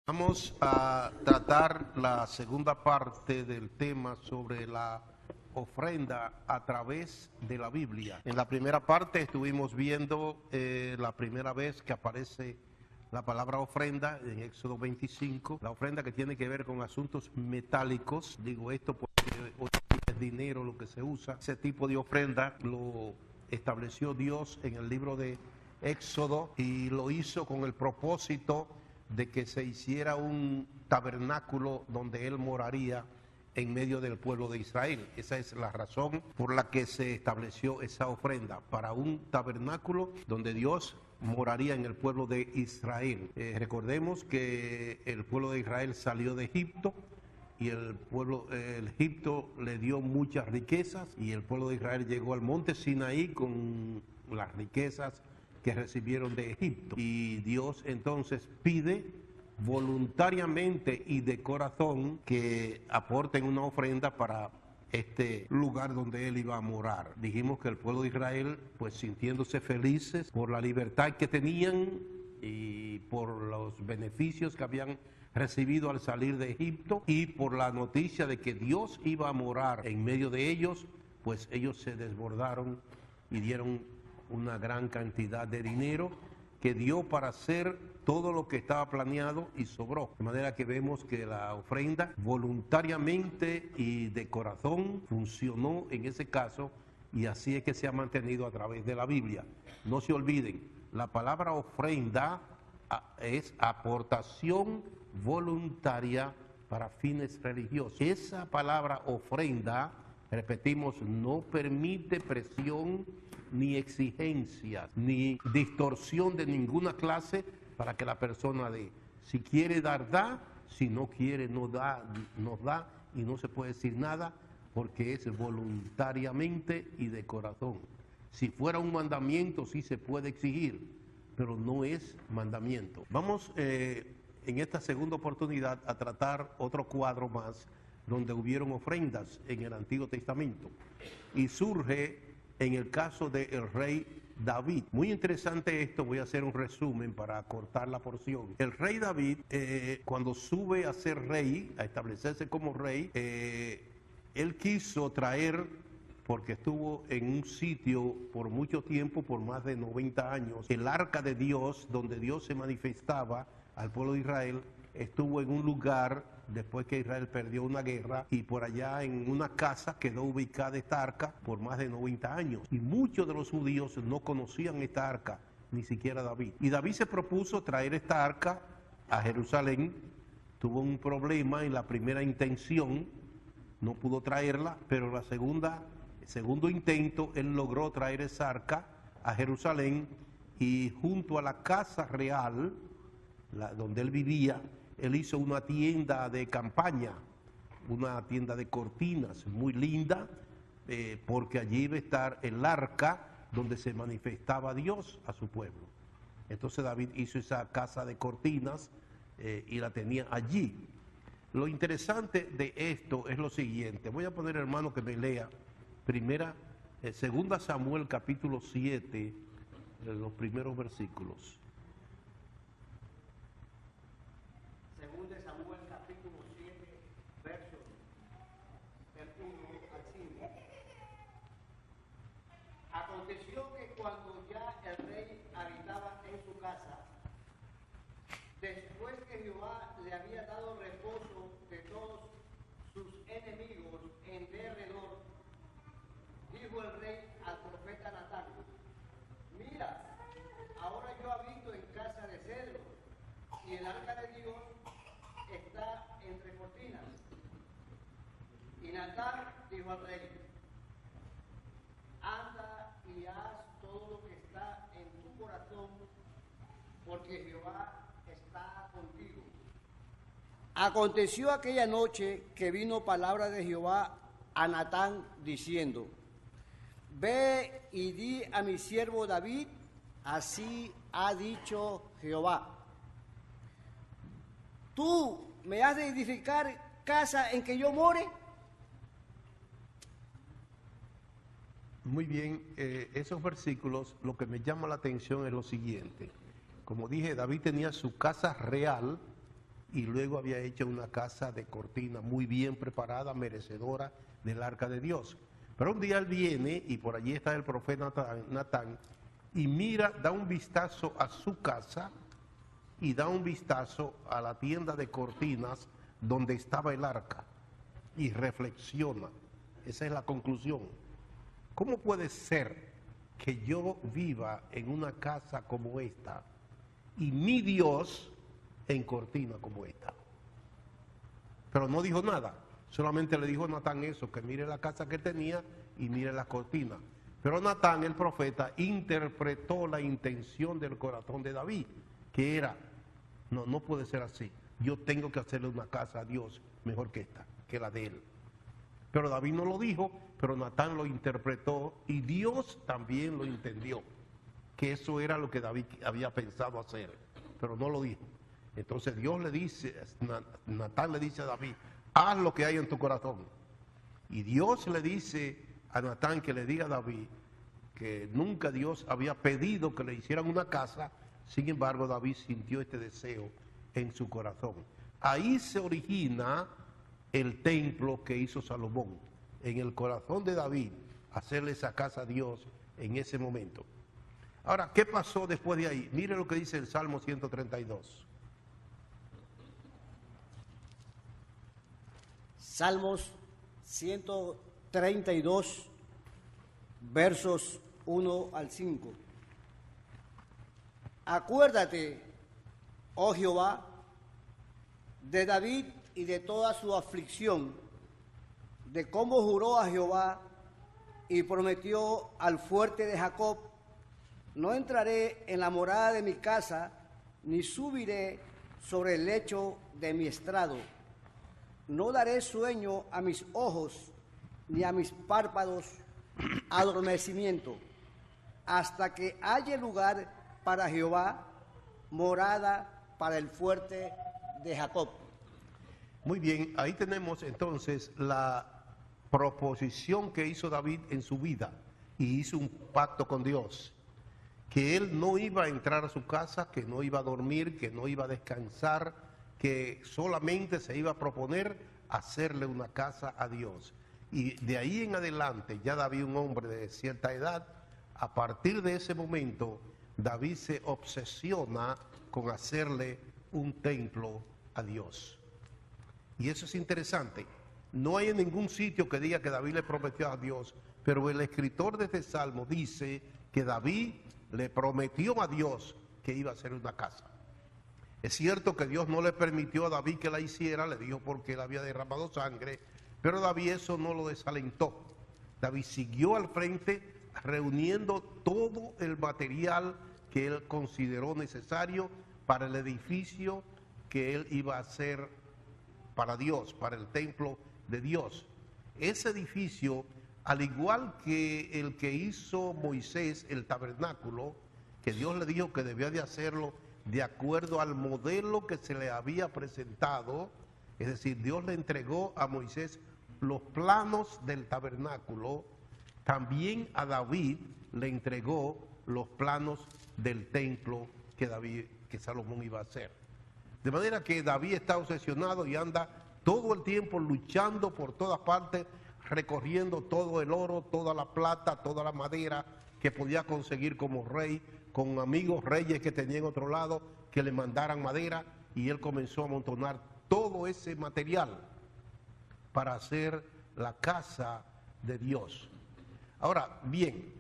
Vamos a tratar la segunda parte del tema sobre la ofrenda a través de la Biblia. En la primera parte estuvimos viendo la primera vez que aparece la palabra ofrenda en Éxodo 25, la ofrenda que tiene que ver con asuntos metálicos. Digo esto porque hoy es dinero lo que se usa. Ese tipo de ofrenda lo estableció Dios en el libro de Éxodo y lo hizo con el propósito de que se hiciera un tabernáculo donde Él moraría en medio del pueblo de Israel. Esa es la razón por la que se estableció esa ofrenda, para un tabernáculo donde Dios moraría en el pueblo de Israel. Recordemos que el pueblo de Israel salió de Egipto y el Egipto le dio muchas riquezas y el pueblo de Israel llegó al monte Sinaí con las riquezas que recibieron de Egipto. Y Dios entonces pide voluntariamente y de corazón que aporten una ofrenda para este lugar donde Él iba a morar. Dijimos que el pueblo de Israel, pues sintiéndose felices por la libertad que tenían y por los beneficios que habían recibido al salir de Egipto y por la noticia de que Dios iba a morar en medio de ellos, pues ellos se desbordaron y dieron una gran cantidad de dinero que dio para hacer todo lo que estaba planeado y sobró. De manera que vemos que la ofrenda voluntariamente y de corazón funcionó en ese caso, y así es que se ha mantenido a través de la Biblia. No se olviden, la palabra ofrenda es aportación voluntaria para fines religiosos. Esa palabra ofrenda, repetimos, no permite presión ni exigencias, ni distorsión de ninguna clase para que la persona dé. Si quiere dar, da; si no quiere, no da, y no se puede decir nada porque es voluntariamente y de corazón. Si fuera un mandamiento sí se puede exigir, pero no es mandamiento. Vamos en esta segunda oportunidad a tratar otro cuadro más donde hubieron ofrendas en el Antiguo Testamento, y surge en el caso del rey David. Muy interesante esto, voy a hacer un resumen para cortar la porción. El rey David, cuando sube a ser rey, a establecerse como rey, él quiso traer, porque estuvo en un sitio por mucho tiempo, por más de 90 años, el arca de Dios, donde Dios se manifestaba al pueblo de Israel, estuvo en un lugar después que Israel perdió una guerra, y por allá en una casa quedó ubicada esta arca por más de 90 años. Y muchos de los judíos no conocían esta arca, ni siquiera David. Y David se propuso traer esta arca a Jerusalén. Tuvo un problema en la primera intención, no pudo traerla, pero el segundo intento él logró traer esa arca a Jerusalén, y junto a la casa real, donde él vivía, él hizo una tienda de campaña, una tienda de cortinas muy linda, porque allí iba a estar el arca donde se manifestaba Dios a su pueblo. Entonces David hizo esa casa de cortinas y la tenía allí. Lo interesante de esto es lo siguiente. Voy a poner, hermano, que me lea segunda Samuel capítulo 7, los primeros versículos. Segunda Samuel capítulo 7, versos del 1 al 5. Aconteció que cuando ya el rey habitaba en su casa, después que Jehová le había dado reposo de todos sus enemigos en derredor, dijo el rey al profeta Natán: mira, ahora yo habito en casa de cedro, y el arca de Dios está entre cortinas. Y Natán dijo al rey: anda y haz todo lo que está en tu corazón, porque Jehová está contigo. Aconteció aquella noche que vino palabra de Jehová a Natán diciendo: ve y di a mi siervo David, así ha dicho Jehová: ¿tú me has de edificar casa en que yo more? Muy bien, esos versículos, lo que me llama la atención es lo siguiente. Como dije, David tenía su casa real y luego había hecho una casa de cortina muy bien preparada, merecedora del arca de Dios. Pero un día él viene y por allí está el profeta Natán y mira, da un vistazo a su casa y da un vistazo a la tienda de cortinas donde estaba el arca y reflexiona. Esa es la conclusión. ¿Cómo puede ser que yo viva en una casa como esta y mi Dios en cortina como esta? Pero no dijo nada, solamente le dijo a Natán eso, que mire la casa que tenía y mire la cortina. Pero Natán, el profeta, interpretó la intención del corazón de David, que era, no puede ser así, yo tengo que hacerle una casa a Dios mejor que esta, que la de él. Pero David no lo dijo, pero Natán lo interpretó y Dios también lo entendió, que eso era lo que David había pensado hacer, pero no lo dijo. Entonces Dios le dice, Natán le dice a David, haz lo que hay en tu corazón. Y Dios le dice a Natán que le diga a David que nunca Dios había pedido que le hicieran una casa, sin embargo David sintió este deseo en su corazón. Ahí se origina el templo que hizo Salomón, en el corazón de David, hacerle esa casa a Dios en ese momento. Ahora, ¿qué pasó después de ahí? Mire lo que dice el Salmo 132. Salmos 132, versos 1 al 5. Acuérdate, oh Jehová, de David y de toda su aflicción, de cómo juró a Jehová y prometió al fuerte de Jacob, no entraré en la morada de mi casa, ni subiré sobre el lecho de mi estrado. No daré sueño a mis ojos, ni a mis párpados adormecimiento, hasta que haya lugar para Jehová, morada para el fuerte de Jacob. Muy bien, ahí tenemos entonces la proposición que hizo David en su vida y hizo un pacto con Dios, que él no iba a entrar a su casa, que no iba a dormir, que no iba a descansar, que solamente se iba a proponer hacerle una casa a Dios. Y de ahí en adelante, ya David, un hombre de cierta edad, a partir de ese momento, David se obsesiona con hacerle un templo a Dios. Y eso es interesante. No hay en ningún sitio que diga que David le prometió a Dios, pero el escritor de este salmo dice que David le prometió a Dios que iba a hacer una casa. Es cierto que Dios no le permitió a David que la hiciera, le dijo porque él había derramado sangre, pero David eso no lo desalentó. David siguió al frente reuniendo todo el material que él consideró necesario para el edificio que él iba a hacer para Dios, para el templo de Dios. Ese edificio, al igual que el que hizo Moisés, el tabernáculo, que Dios le dijo que debía de hacerlo de acuerdo al modelo que se le había presentado, es decir, Dios le entregó a Moisés los planos del tabernáculo, también a David le entregó los planos del templo que Salomón iba a hacer. De manera que David está obsesionado y anda todo el tiempo luchando por todas partes, recorriendo todo el oro, toda la plata, toda la madera que podía conseguir como rey, con amigos reyes que tenía en otro lado, que le mandaran madera, y él comenzó a amontonar todo ese material para hacer la casa de Dios. Ahora, bien,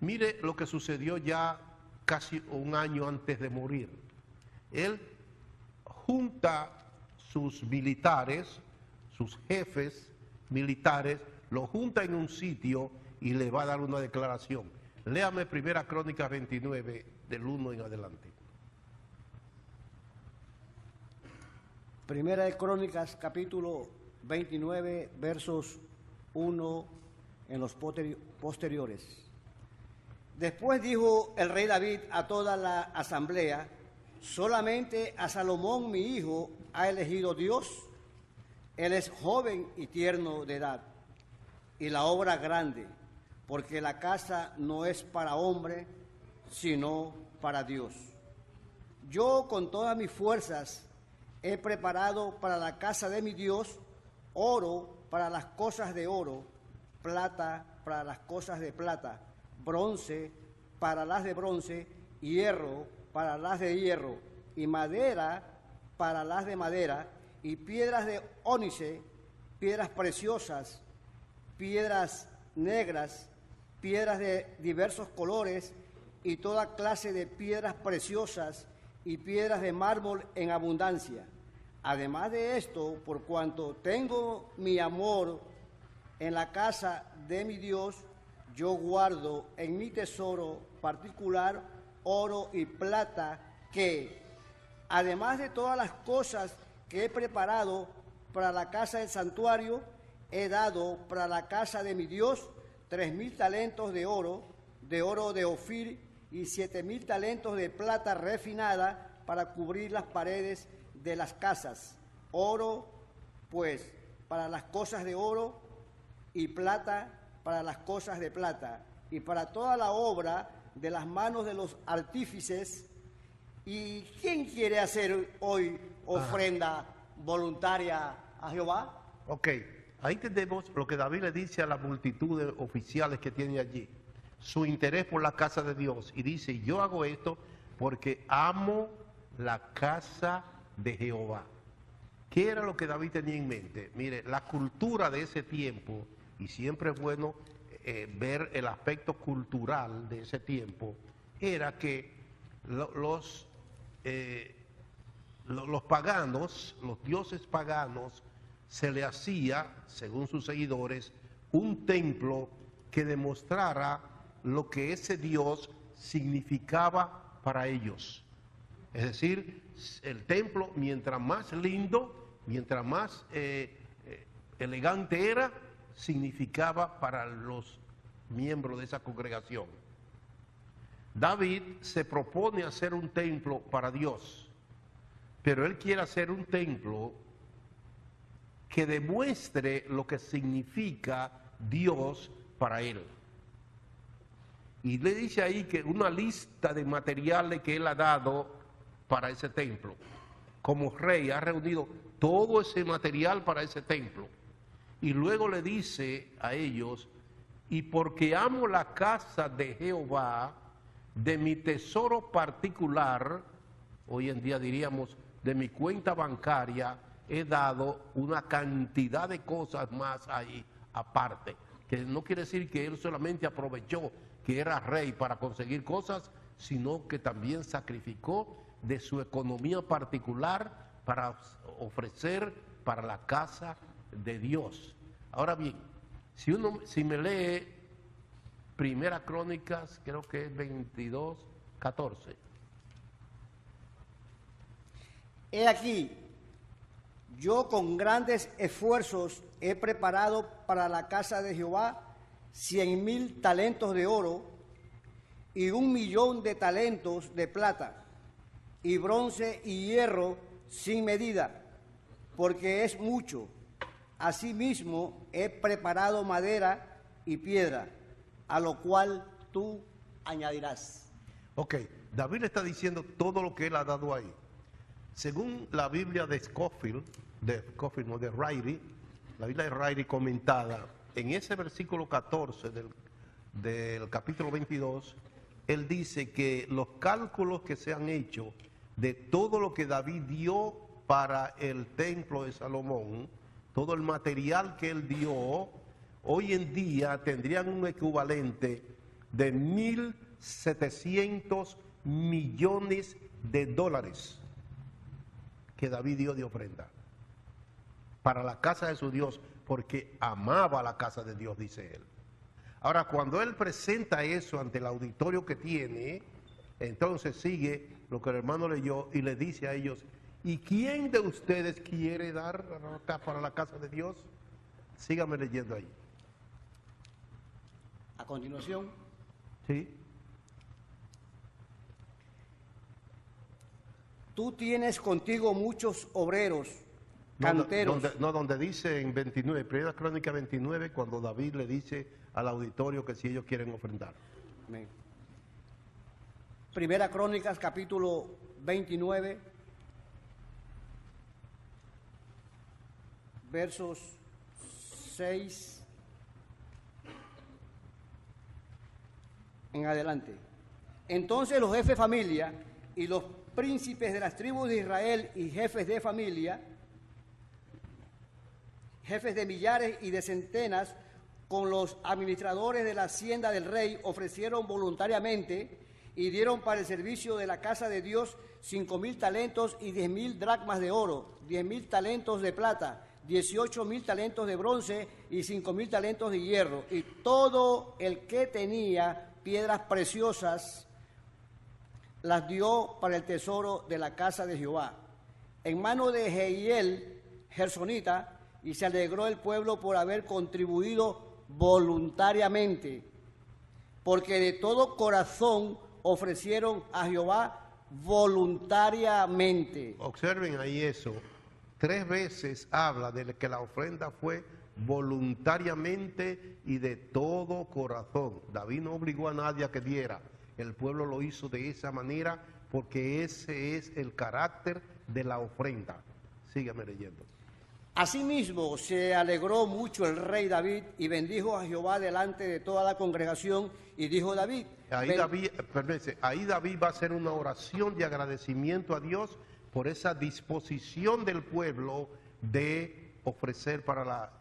mire lo que sucedió ya casi un año antes de morir. Él junta sus militares, sus jefes militares, los junta en un sitio y le va a dar una declaración. Léame Primera Crónicas 29, del 1 en adelante. Primera de Crónicas, capítulo 29, versos 1 en los posteriores. Después dijo el rey David a toda la asamblea: solamente a Salomón mi hijo ha elegido Dios. Él es joven y tierno de edad, y la obra grande, porque la casa no es para hombre, sino para Dios. Yo con todas mis fuerzas he preparado para la casa de mi Dios oro para las cosas de oro, plata para las cosas de plata, bronce para las de bronce, hierro para las de hierro, y madera para las de madera, y piedras de ónice, piedras preciosas, piedras negras, piedras de diversos colores, y toda clase de piedras preciosas, y piedras de mármol en abundancia. Además de esto, por cuanto tengo mi amor en la casa de mi Dios, yo guardo en mi tesoro particular oro y plata que, además de todas las cosas que he preparado para la casa del santuario, he dado para la casa de mi Dios 3,000 talentos de oro de Ofir, y 7,000 talentos de plata refinada para cubrir las paredes de las casas. Oro, pues, para las cosas de oro, y plata para las cosas de plata, y para toda la obra de las manos de los artífices. ¿Y quién quiere hacer hoy ofrenda voluntaria a Jehová? Ok, ahí tenemos lo que David le dice a la multitud de oficiales que tiene allí. Su interés por la casa de Dios. Y dice, yo hago esto porque amo la casa de Jehová. ¿Qué era lo que David tenía en mente? Mire, la cultura de ese tiempo, y siempre es bueno ver el aspecto cultural de ese tiempo, era que los paganos, los dioses paganos, se le hacía, según sus seguidores, un templo que demostrara lo que ese Dios significaba para ellos. Es decir, el templo, mientras más lindo, mientras más elegante era, significaba para los miembros de esa congregación. David se propone hacer un templo para Dios, pero él quiere hacer un templo que demuestre lo que significa Dios para él. Y le dice ahí que una lista de materiales que él ha dado para ese templo. Como rey ha reunido todo ese material para ese templo. Y luego le dice a ellos, y porque amo la casa de Jehová, de mi tesoro particular, hoy en día diríamos de mi cuenta bancaria, he dado una cantidad de cosas más ahí aparte. Que no quiere decir que él solamente aprovechó que era rey para conseguir cosas, sino que también sacrificó de su economía particular para ofrecer para la casa de Dios. Ahora bien, si me lee Primera Crónicas, creo que es 22:14. He aquí, yo con grandes esfuerzos he preparado para la casa de Jehová 100,000 talentos de oro y 1,000,000 de talentos de plata, y bronce y hierro sin medida, porque es mucho. Asimismo he preparado madera y piedra, a lo cual tú añadirás. Ok, David le está diciendo todo lo que él ha dado ahí. Según la Biblia de Scofield, de Ryrie, la Biblia de Ryrie comentada, en ese versículo 14 del capítulo 22, él dice que los cálculos que se han hecho de todo lo que David dio para el templo de Salomón, todo el material que él dio, hoy en día tendrían un equivalente de 1,700 millones de dólares que David dio de ofrenda para la casa de su Dios, porque amaba la casa de Dios, dice él. Ahora, cuando él presenta eso ante el auditorio que tiene, entonces sigue lo que el hermano leyó y le dice a ellos, ¿y quién de ustedes quiere dar para la casa de Dios? Sígame leyendo ahí. A continuación, ¿Sí? tú tienes contigo muchos obreros, canteros. Donde dice en 29, Primera Crónica 29, cuando David le dice al auditorio que si ellos quieren ofrendar. Amén. Primera Crónicas, capítulo 29, versos 6 en adelante. Entonces los jefes de familia y los príncipes de las tribus de Israel y jefes de familia, jefes de millares y de centenas, con los administradores de la hacienda del rey, ofrecieron voluntariamente y dieron para el servicio de la casa de Dios 5,000 talentos y 10,000 dracmas de oro, 10,000 talentos de plata, 18,000 talentos de bronce y 5,000 talentos de hierro. Y todo el que tenía piedras preciosas las dio para el tesoro de la casa de Jehová, en mano de Jehiel, gersonita, y se alegró el pueblo por haber contribuido voluntariamente, porque de todo corazón ofrecieron a Jehová voluntariamente. Observen ahí eso. 3 veces habla de que la ofrenda fue voluntariamente y de todo corazón. David no obligó a nadie a que diera. El pueblo lo hizo de esa manera porque ese es el carácter de la ofrenda. Sígame leyendo. Asimismo se alegró mucho el rey David y bendijo a Jehová delante de toda la congregación, y dijo David. Ahí David va a hacer una oración de agradecimiento a Dios por esa disposición del pueblo de ofrecer para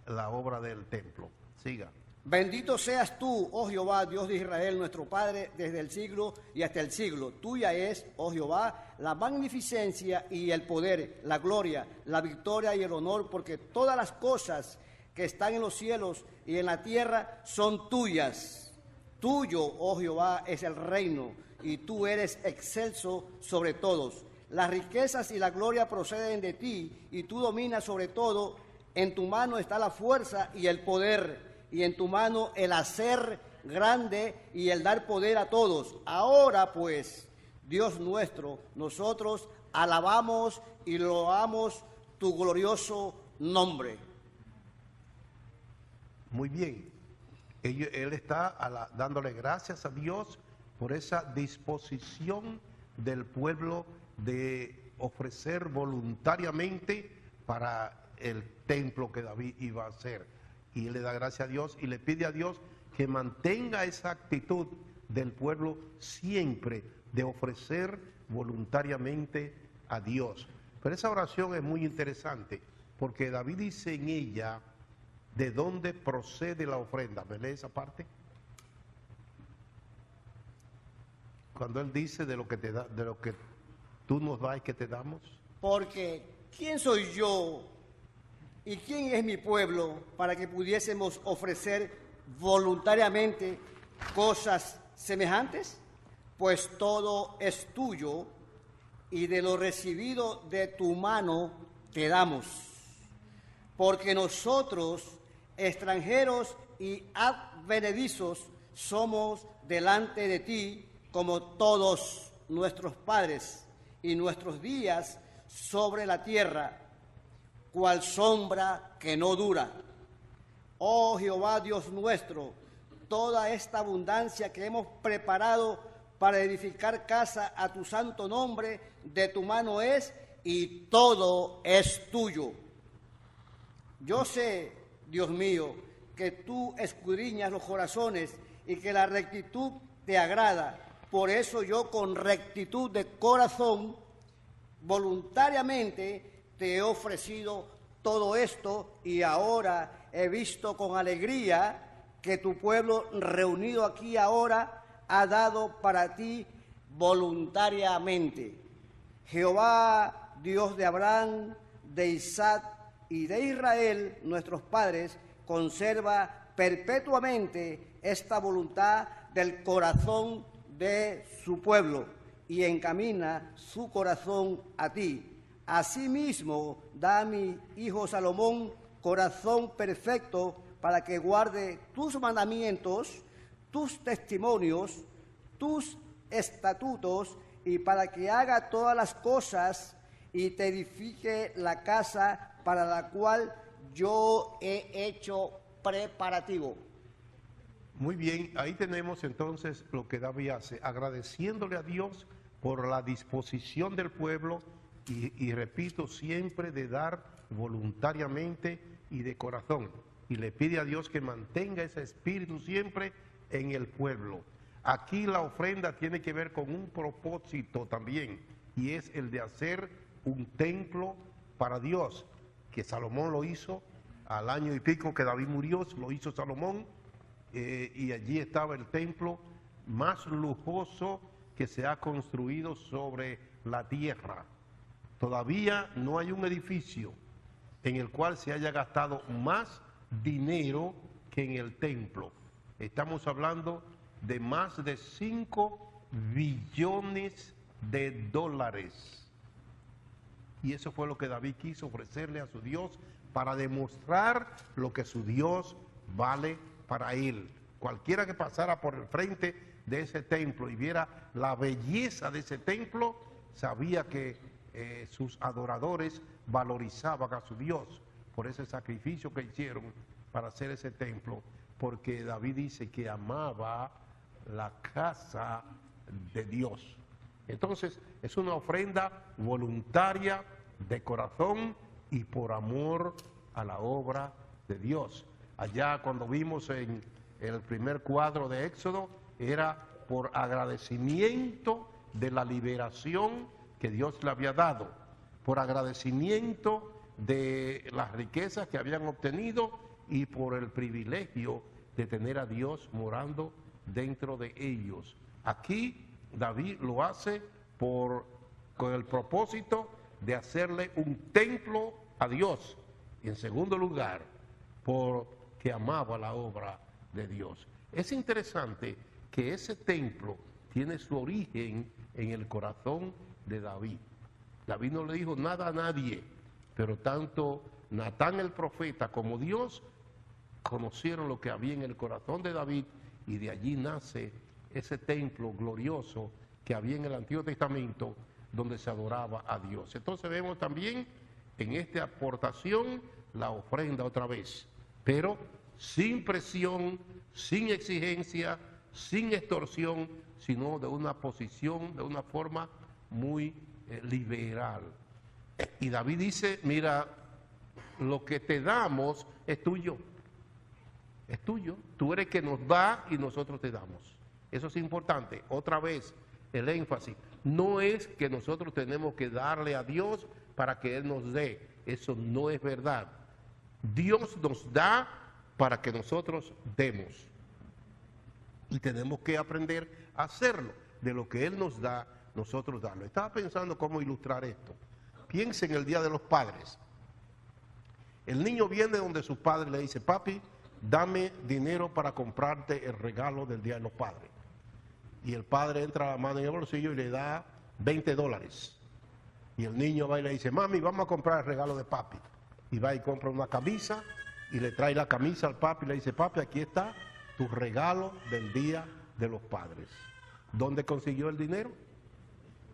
la obra del templo. Siga. Bendito seas tú, oh Jehová, Dios de Israel, nuestro Padre, desde el siglo y hasta el siglo. Tuya es, oh Jehová, la magnificencia y el poder, la gloria, la victoria y el honor, porque todas las cosas que están en los cielos y en la tierra son tuyas. Tuyo, oh Jehová, es el reino, y tú eres excelso sobre todos. Las riquezas y la gloria proceden de ti, y tú dominas sobre todo. En tu mano está la fuerza y el poder, y en tu mano el hacer grande y el dar poder a todos. Ahora pues, Dios nuestro, nosotros alabamos y loamos tu glorioso nombre. Muy bien. Él está dándole gracias a Dios por esa disposición del pueblo de ofrecer voluntariamente para el templo que David iba a hacer. Y él le da gracias a Dios y le pide a Dios que mantenga esa actitud del pueblo siempre de ofrecer voluntariamente a Dios. Pero esa oración es muy interesante porque David dice en ella de dónde procede la ofrenda. ¿Me lee esa parte? Cuando él dice de lo que te da, de lo que tú nos das y que te damos. Porque ¿quién soy yo y quién es mi pueblo para que pudiésemos ofrecer voluntariamente cosas semejantes? Pues todo es tuyo y de lo recibido de tu mano te damos. Porque nosotros, extranjeros y advenedizos, somos delante de ti como todos nuestros padres, y nuestros días sobre la tierra, cual sombra que no dura. Oh Jehová Dios nuestro, toda esta abundancia que hemos preparado para edificar casa a tu santo nombre, de tu mano es, y todo es tuyo. Yo sé, Dios mío, que tú escudriñas los corazones y que la rectitud te agrada. Por eso yo, con rectitud de corazón, voluntariamente te he ofrecido todo esto, y ahora he visto con alegría que tu pueblo reunido aquí ahora ha dado para ti voluntariamente. Jehová, Dios de Abraham, de Isaac y de Israel, nuestros padres, conserva perpetuamente esta voluntad del corazón de su pueblo y encamina su corazón a ti. Asimismo, da a mi hijo Salomón corazón perfecto para que guarde tus mandamientos, tus testimonios, tus estatutos, y para que haga todas las cosas y te edifique la casa para la cual yo he hecho preparativo. Muy bien, ahí tenemos entonces lo que David hace, agradeciéndole a Dios por la disposición del pueblo y repito, siempre de dar voluntariamente y de corazón. Y le pide a Dios que mantenga ese espíritu siempre en el pueblo. Aquí la ofrenda tiene que ver con un propósito también, y es el de hacer un templo para Dios, que Salomón lo hizo al año y pico que David murió, lo hizo Salomón, y allí estaba el templo más lujoso que se ha construido sobre la tierra. Todavía no hay un edificio en el cual se haya gastado más dinero que en el templo. Estamos hablando de más de 5 billones de dólares. Y eso fue lo que David quiso ofrecerle a su Dios para demostrar lo que su Dios vale para él. Cualquiera que pasara por el frente de ese templo y viera la belleza de ese templo, sabía que sus adoradores valorizaban a su Dios por ese sacrificio que hicieron para hacer ese templo, porque David dice que amaba la casa de Dios. Entonces es una ofrenda voluntaria, de corazón y por amor a la obra de Dios. Allá cuando vimos en el primer cuadro de Éxodo, era por agradecimiento de la liberación que Dios le había dado, por agradecimiento de las riquezas que habían obtenido y por el privilegio de tener a Dios morando dentro de ellos. Aquí David lo hace con el propósito de hacerle un templo a Dios. Y en segundo lugar, porque amaba la obra de Dios. Es interesante que ese templo tiene su origen en el corazón de David. David no le dijo nada a nadie, pero tanto Natán el profeta como Dios conocieron lo que había en el corazón de David, y de allí nace ese templo glorioso que había en el Antiguo Testamento donde se adoraba a Dios. Entonces vemos también en esta aportación la ofrenda otra vez, pero sin presión, sin exigencia, sin extorsión, sino de una posición, de una forma muy liberal. Y David dice, mira, lo que te damos es tuyo. Es tuyo. Tú eres que nos da y nosotros te damos. Eso es importante. Otra vez, el énfasis. No es que nosotros tenemos que darle a Dios para que Él nos dé. Eso no es verdad. Dios nos da para que nosotros demos. Y tenemos que aprender a hacerlo. De lo que Él nos da, nosotros darlo. Estaba pensando cómo ilustrar esto. Piensa en el Día de los Padres. El niño viene donde su padre le dice, papi, dame dinero para comprarte el regalo del Día de los Padres. Y el padre entra la mano en el bolsillo y le da $20. Y el niño va y le dice, mami, vamos a comprar el regalo de papi. Y va y compra una camisa y le trae la camisa al papi y le dice, papi, aquí está tu regalo del Día de los Padres. ¿Dónde consiguió el dinero?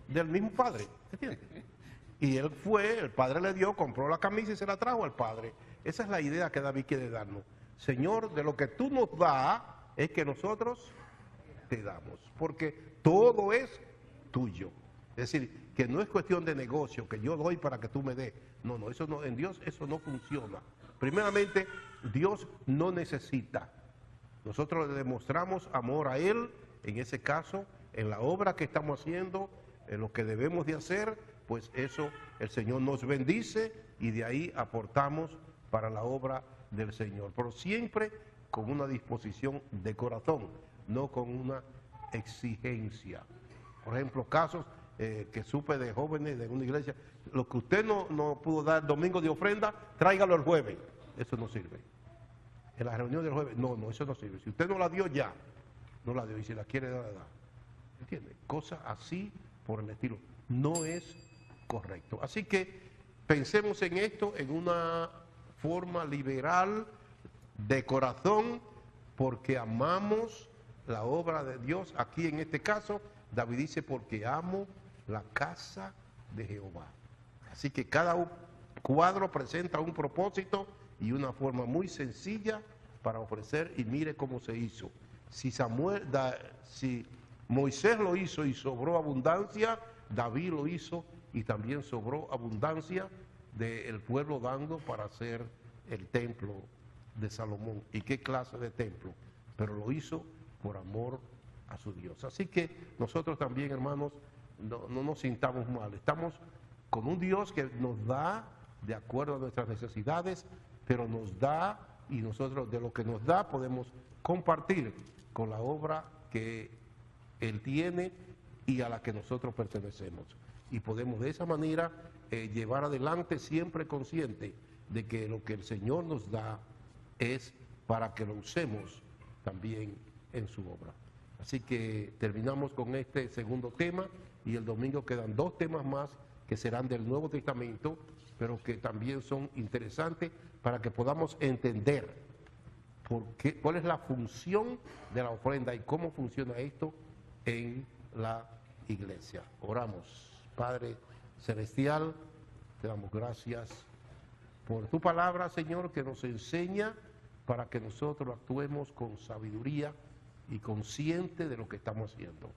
Del mismo padre, ¿entiendes? Y él fue, el padre le dio, compró la camisa y se la trajo al padre. Esa es la idea que David quiere darnos. Señor, de lo que tú nos das es que nosotros te damos, porque todo es tuyo. Es decir, que no es cuestión de negocio, que yo doy para que tú me des. No, no, eso no, en Dios eso no funciona. Primeramente, Dios no necesita. Nosotros le demostramos amor a Él, en ese caso, en la obra que estamos haciendo, en lo que debemos de hacer, pues eso el Señor nos bendice y de ahí aportamos para la obra del Señor. Pero siempre con una disposición de corazón, no con una exigencia. Por ejemplo, casos que supe de jóvenes de una iglesia, lo que usted no pudo dar el domingo de ofrenda, tráigalo el jueves. Eso no sirve. En la reunión del jueves, no, eso no sirve. Si usted no la dio ya, no la dio, y si la quiere dar, la da. ¿Entiende? Cosas así por el estilo. No es correcto. Así que pensemos en esto en una forma liberal, de corazón, porque amamos la obra de Dios. Aquí en este caso, David dice, porque amo la casa de Jehová. Así que cada cuadro presenta un propósito y una forma muy sencilla para ofrecer, y mire cómo se hizo. Si Moisés lo hizo y sobró abundancia, David lo hizo y también sobró abundancia del pueblo dando para hacer el templo de Salomón. ¿Y qué clase de templo? Pero lo hizo por amor a su Dios. Así que nosotros también, hermanos, no nos sintamos mal. Estamos con un Dios que nos da de acuerdo a nuestras necesidades, pero nos da, y nosotros de lo que nos da podemos compartir con la obra que Él tiene y a la que nosotros pertenecemos. Y podemos de esa manera llevar adelante, siempre consciente de que lo que el Señor nos da es para que lo usemos también en su obra. Así que terminamos con este segundo tema, y el domingo quedan 2 temas más que serán del Nuevo Testamento, pero que también son interesantes para que podamos entender cuál es la función de la ofrenda y cómo funciona esto en la iglesia. Oramos. Padre Celestial, te damos gracias por tu palabra, Señor, que nos enseña para que nosotros actuemos con sabiduría y consciente de lo que estamos haciendo.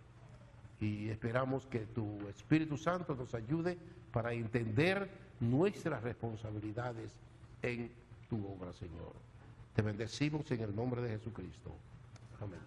Y esperamos que tu Espíritu Santo nos ayude para entender nuestras responsabilidades en tu obra, Señor. Te bendecimos en el nombre de Jesucristo. Amén.